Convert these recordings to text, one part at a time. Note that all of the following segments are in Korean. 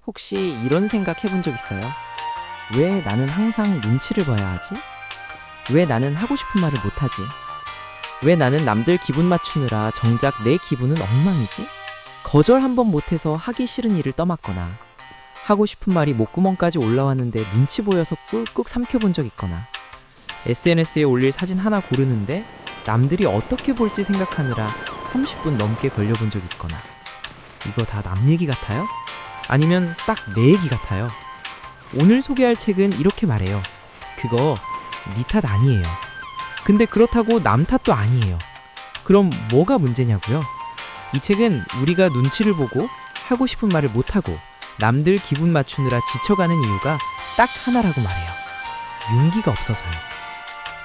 혹시 이런 생각 해본 적 있어요? 왜 나는 항상 눈치를 봐야 하지? 왜 나는 하고 싶은 말을 못하지? 왜 나는 남들 기분 맞추느라 정작 내 기분은 엉망이지? 거절 한 번 못해서 하기 싫은 일을 떠맡거나 하고 싶은 말이 목구멍까지 올라왔는데 눈치 보여서 꿀꺽 삼켜본 적 있거나 SNS에 올릴 사진 하나 고르는데 남들이 어떻게 볼지 생각하느라 30분 넘게 걸려본 적 있거나 이거 다 남 얘기 같아요? 아니면 딱 내 얘기 같아요? 오늘 소개할 책은 이렇게 말해요. 그거 네 탓 아니에요. 근데 그렇다고 남 탓도 아니에요. 그럼 뭐가 문제냐고요? 이 책은 우리가 눈치를 보고 하고 싶은 말을 못하고 남들 기분 맞추느라 지쳐가는 이유가 딱 하나라고 말해요. 용기가 없어서요.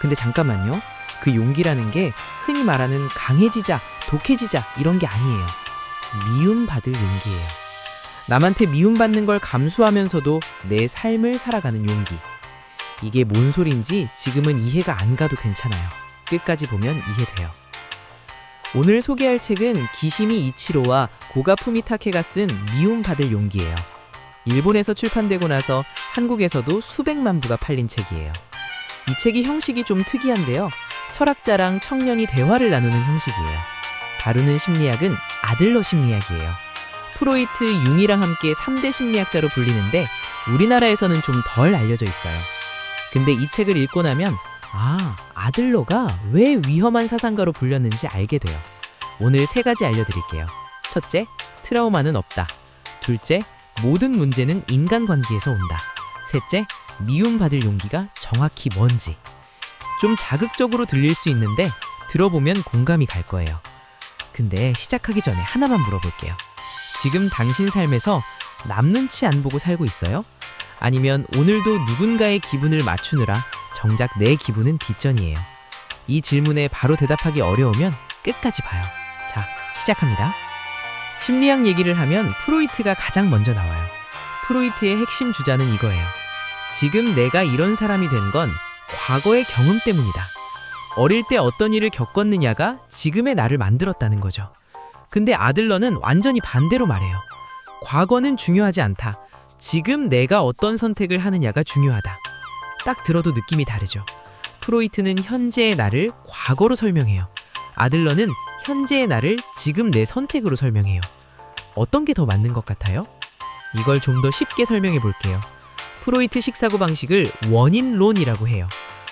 근데 잠깐만요. 그 용기라는 게 흔히 말하는 강해지자, 독해지자 이런 게 아니에요. 미움받을 용기예요. 남한테 미움받는 걸 감수하면서도 내 삶을 살아가는 용기. 이게 뭔 소린지 지금은 이해가 안 가도 괜찮아요. 끝까지 보면 이해돼요. 오늘 소개할 책은 기시미 이치로와 고가 푸미타케가 쓴 미움받을 용기예요. 일본에서 출판되고 나서 한국에서도 수백만 부가 팔린 책이에요. 이 책이 형식이 좀 특이한데요. 철학자랑 청년이 대화를 나누는 형식이에요. 다루는 심리학은 아들러 심리학이에요. 프로이트, 융이랑 함께 3대 심리학자로 불리는데 우리나라에서는 좀 덜 알려져 있어요. 근데 이 책을 읽고 나면 아들러가 왜 위험한 사상가로 불렸는지 알게 돼요. 오늘 3가지 알려드릴게요. 첫째, 트라우마는 없다. 둘째, 모든 문제는 인간관계에서 온다. 셋째, 미움받을 용기가 정확히 뭔지. 좀 자극적으로 들릴 수 있는데 들어보면 공감이 갈 거예요. 근데 시작하기 전에 하나만 물어볼게요. 지금 당신 삶에서 남 눈치 안 보고 살고 있어요? 아니면 오늘도 누군가의 기분을 맞추느라 정작 내 기분은 뒷전이에요? 이 질문에 바로 대답하기 어려우면 끝까지 봐요. 자, 시작합니다. 심리학 얘기를 하면 프로이트가 가장 먼저 나와요. 프로이트의 핵심 주자는 이거예요. 지금 내가 이런 사람이 된 건 과거의 경험 때문이다. 어릴 때 어떤 일을 겪었느냐가 지금의 나를 만들었다는 거죠. 근데 아들러는 완전히 반대로 말해요. 과거는 중요하지 않다. 지금 내가 어떤 선택을 하느냐가 중요하다. 딱 들어도 느낌이 다르죠. 프로이트는 현재의 나를 과거로 설명해요. 아들러는 현재의 나를 지금 내 선택으로 설명해요. 어떤 게 더 맞는 것 같아요? 이걸 좀 더 쉽게 설명해 볼게요. 프로이트식 사고방식을 원인론이라고 해요.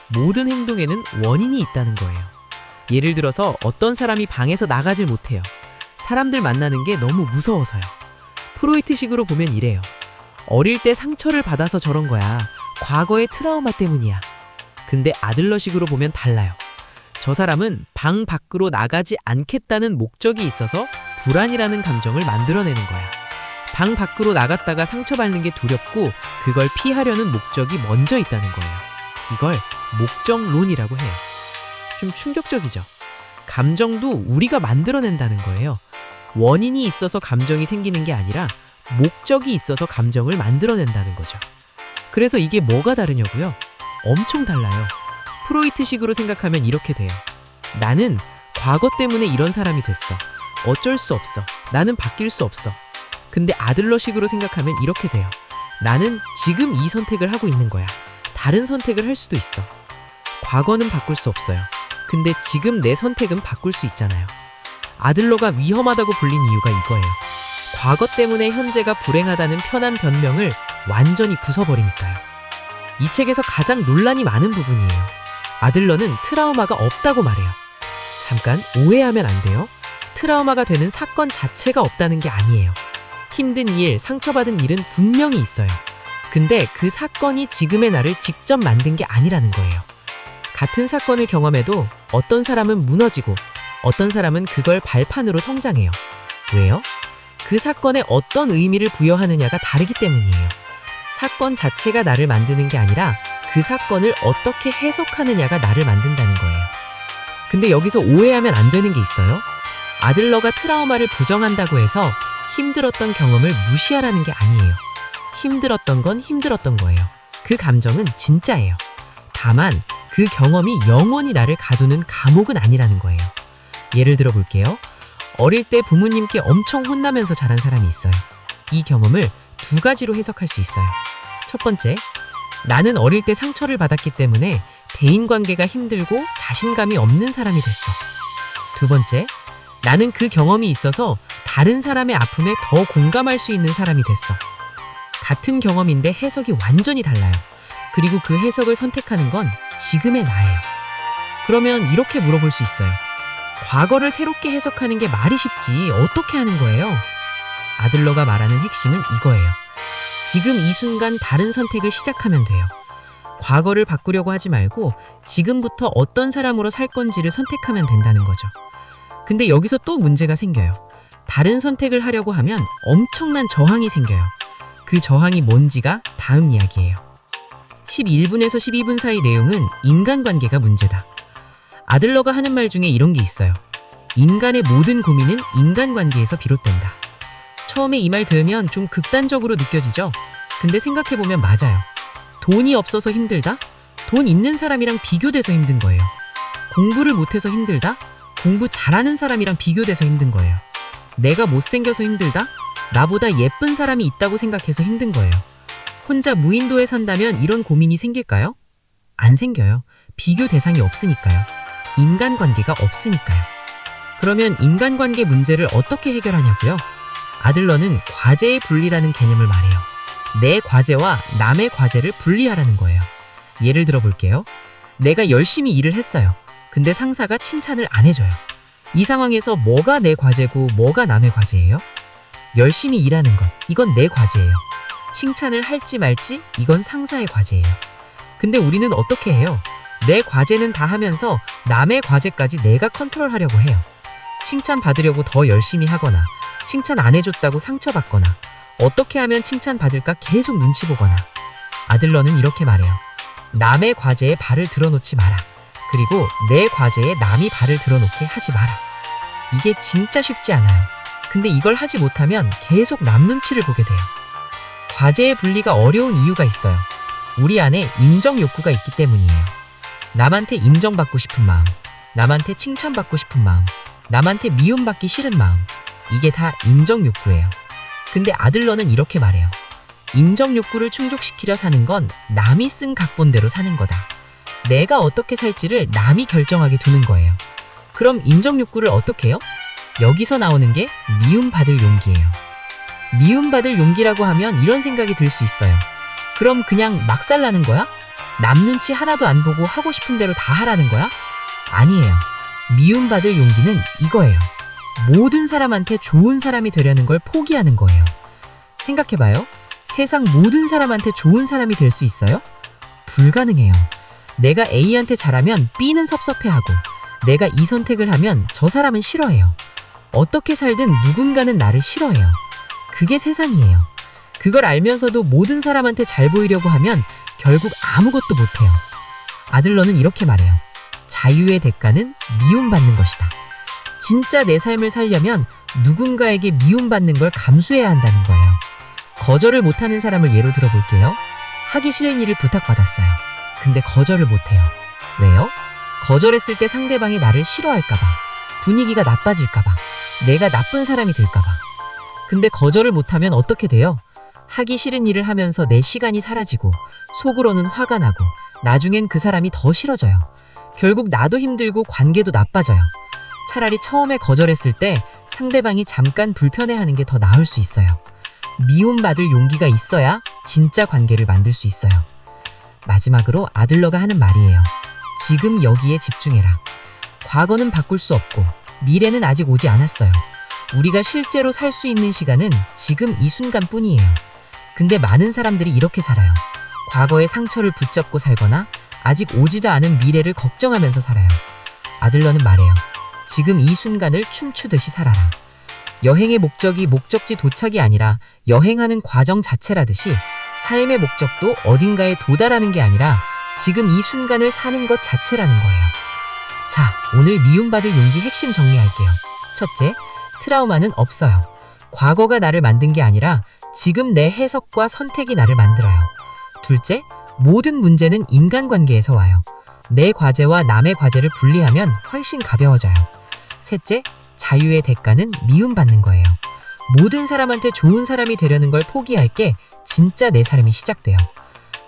모든 행동에는 원인이 있다는 거예요. 예를 들어서 어떤 사람이 방에서 나가질 못해요. 사람들 만나는 게 너무 무서워서요. 프로이트식으로 보면 이래요. 어릴 때 상처를 받아서 저런 거야. 과거의 트라우마 때문이야. 근데 아들러식으로 보면 달라요. 저 사람은 방 밖으로 나가지 않겠다는 목적이 있어서 불안이라는 감정을 만들어내는 거야. 방 밖으로 나갔다가 상처받는 게 두렵고 그걸 피하려는 목적이 먼저 있다는 거예요. 이걸 목적론이라고 해요. 좀 충격적이죠? 감정도 우리가 만들어낸다는 거예요. 원인이 있어서 감정이 생기는 게 아니라 목적이 있어서 감정을 만들어낸다는 거죠. 그래서 이게 뭐가 다르냐고요? 엄청 달라요. 프로이트식으로 생각하면 이렇게 돼요. 나는 과거 때문에 이런 사람이 됐어. 어쩔 수 없어. 나는 바뀔 수 없어. 근데 아들러식으로 생각하면 이렇게 돼요. 나는 지금 이 선택을 하고 있는 거야. 다른 선택을 할 수도 있어. 과거는 바꿀 수 없어요. 근데 지금 내 선택은 바꿀 수 있잖아요. 아들러가 위험하다고 불린 이유가 이거예요. 과거 때문에 현재가 불행하다는 편한 변명을 완전히 부숴버리니까요. 이 책에서 가장 논란이 많은 부분이에요. 아들러는 트라우마가 없다고 말해요. 잠깐 오해하면 안 돼요. 트라우마가 되는 사건 자체가 없다는 게 아니에요. 힘든 일, 상처받은 일은 분명히 있어요. 근데 그 사건이 지금의 나를 직접 만든 게 아니라는 거예요. 같은 사건을 경험해도 어떤 사람은 무너지고 어떤 사람은 그걸 발판으로 성장해요. 왜요? 그 사건에 어떤 의미를 부여하느냐가 다르기 때문이에요. 사건 자체가 나를 만드는 게 아니라 그 사건을 어떻게 해석하느냐가 나를 만든다는 거예요. 근데 여기서 오해하면 안 되는 게 있어요. 아들러가 트라우마를 부정한다고 해서 힘들었던 경험을 무시하라는 게 아니에요. 힘들었던 건 힘들었던 거예요. 그 감정은 진짜예요. 다만 그 경험이 영원히 나를 가두는 감옥은 아니라는 거예요. 예를 들어 볼게요. 어릴 때 부모님께 엄청 혼나면서 자란 사람이 있어요. 이 경험을 두 가지로 해석할 수 있어요. 첫 번째, 나는 어릴 때 상처를 받았기 때문에 대인관계가 힘들고 자신감이 없는 사람이 됐어. 두 번째, 나는 그 경험이 있어서 다른 사람의 아픔에 더 공감할 수 있는 사람이 됐어. 같은 경험인데 해석이 완전히 달라요. 그리고 그 해석을 선택하는 건 지금의 나예요. 그러면 이렇게 물어볼 수 있어요. 과거를 새롭게 해석하는 게 말이 쉽지 어떻게 하는 거예요? 아들러가 말하는 핵심은 이거예요. 지금 이 순간 다른 선택을 시작하면 돼요. 과거를 바꾸려고 하지 말고 지금부터 어떤 사람으로 살 건지를 선택하면 된다는 거죠. 근데 여기서 또 문제가 생겨요. 다른 선택을 하려고 하면 엄청난 저항이 생겨요. 그 저항이 뭔지가 다음 이야기예요. 11분에서 12분 사이 내용은 인간관계가 문제다. 아들러가 하는 말 중에 이런 게 있어요. 인간의 모든 고민은 인간관계에서 비롯된다. 처음에 이 말 들으면 좀 극단적으로 느껴지죠? 근데 생각해보면 맞아요. 돈이 없어서 힘들다? 돈 있는 사람이랑 비교돼서 힘든 거예요. 공부를 못해서 힘들다? 공부 잘하는 사람이랑 비교돼서 힘든 거예요. 내가 못생겨서 힘들다? 나보다 예쁜 사람이 있다고 생각해서 힘든 거예요. 혼자 무인도에 산다면 이런 고민이 생길까요? 안 생겨요. 비교 대상이 없으니까요. 인간관계가 없으니까요. 그러면 인간관계 문제를 어떻게 해결하냐고요? 아들러는 과제의 분리라는 개념을 말해요. 내 과제와 남의 과제를 분리하라는 거예요. 예를 들어 볼게요. 내가 열심히 일을 했어요. 근데 상사가 칭찬을 안 해줘요. 이 상황에서 뭐가 내 과제고 뭐가 남의 과제예요? 열심히 일하는 것, 이건 내 과제예요. 칭찬을 할지 말지, 이건 상사의 과제예요. 근데 우리는 어떻게 해요? 내 과제는 다 하면서 남의 과제까지 내가 컨트롤하려고 해요. 칭찬 받으려고 더 열심히 하거나, 칭찬 안 해줬다고 상처받거나, 어떻게 하면 칭찬 받을까 계속 눈치 보거나. 아들러는 이렇게 말해요. 남의 과제에 발을 들어놓지 마라. 그리고 내 과제에 남이 발을 들어놓게 하지 마라. 이게 진짜 쉽지 않아요. 근데 이걸 하지 못하면 계속 남 눈치를 보게 돼요. 과제의 분리가 어려운 이유가 있어요. 우리 안에 인정 욕구가 있기 때문이에요. 남한테 인정받고 싶은 마음, 남한테 칭찬받고 싶은 마음, 남한테 미움받기 싫은 마음, 이게 다 인정 욕구예요. 근데 아들러는 이렇게 말해요. 인정 욕구를 충족시키려 사는 건 남이 쓴 각본대로 사는 거다. 내가 어떻게 살지를 남이 결정하게 두는 거예요. 그럼 인정 욕구를 어떻게 해요? 여기서 나오는 게 미움받을 용기예요. 미움받을 용기라고 하면 이런 생각이 들 수 있어요. 그럼 그냥 막살나는 거야? 남 눈치 하나도 안 보고 하고 싶은 대로 다 하라는 거야? 아니에요. 미움받을 용기는 이거예요. 모든 사람한테 좋은 사람이 되려는 걸 포기하는 거예요. 생각해봐요. 세상 모든 사람한테 좋은 사람이 될 수 있어요? 불가능해요. 내가 A한테 잘하면 B는 섭섭해하고, 내가 이 선택을 하면 저 사람은 싫어해요. 어떻게 살든 누군가는 나를 싫어해요. 그게 세상이에요. 그걸 알면서도 모든 사람한테 잘 보이려고 하면 결국 아무것도 못해요. 아들러는 이렇게 말해요. 자유의 대가는 미움받는 것이다. 진짜 내 삶을 살려면 누군가에게 미움받는 걸 감수해야 한다는 거예요. 거절을 못하는 사람을 예로 들어볼게요. 하기 싫은 일을 부탁받았어요. 근데 거절을 못해요. 왜요? 거절했을 때 상대방이 나를 싫어할까봐, 분위기가 나빠질까봐, 내가 나쁜 사람이 될까봐. 근데 거절을 못하면 어떻게 돼요? 하기 싫은 일을 하면서 내 시간이 사라지고, 속으로는 화가 나고, 나중엔 그 사람이 더 싫어져요. 결국 나도 힘들고 관계도 나빠져요. 차라리 처음에 거절했을 때 상대방이 잠깐 불편해하는 게 더 나을 수 있어요. 미움받을 용기가 있어야 진짜 관계를 만들 수 있어요. 마지막으로 아들러가 하는 말이에요. 지금 여기에 집중해라. 과거는 바꿀 수 없고 미래는 아직 오지 않았어요. 우리가 실제로 살 수 있는 시간은 지금 이 순간뿐이에요. 근데 많은 사람들이 이렇게 살아요. 과거의 상처를 붙잡고 살거나 아직 오지도 않은 미래를 걱정하면서 살아요. 아들러는 말해요. 지금 이 순간을 춤추듯이 살아라. 여행의 목적이 목적지 도착이 아니라 여행하는 과정 자체라듯이 삶의 목적도 어딘가에 도달하는 게 아니라 지금 이 순간을 사는 것 자체라는 거예요. 자, 오늘 미움받을 용기 핵심 정리할게요. 첫째, 트라우마는 없어요. 과거가 나를 만든 게 아니라 지금 내 해석과 선택이 나를 만들어요. 둘째, 모든 문제는 인간관계에서 와요. 내 과제와 남의 과제를 분리하면 훨씬 가벼워져요. 셋째, 자유의 대가는 미움받는 거예요. 모든 사람한테 좋은 사람이 되려는 걸 포기할게 진짜 내 삶이 시작돼요.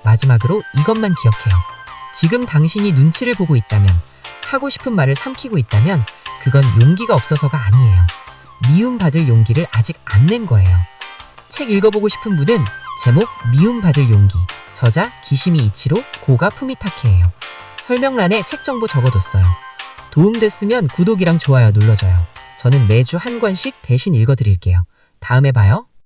마지막으로 이것만 기억해요. 지금 당신이 눈치를 보고 있다면, 하고 싶은 말을 삼키고 있다면 그건 용기가 없어서가 아니에요. 미움받을 용기를 아직 안 낸 거예요. 책 읽어보고 싶은 분은 제목 미움받을 용기, 저자 기시미 이치로, 고가 푸미타케예요. 설명란에 책 정보 적어뒀어요. 도움됐으면 구독이랑 좋아요 눌러줘요. 저는 매주 한 권씩 대신 읽어드릴게요. 다음에 봐요.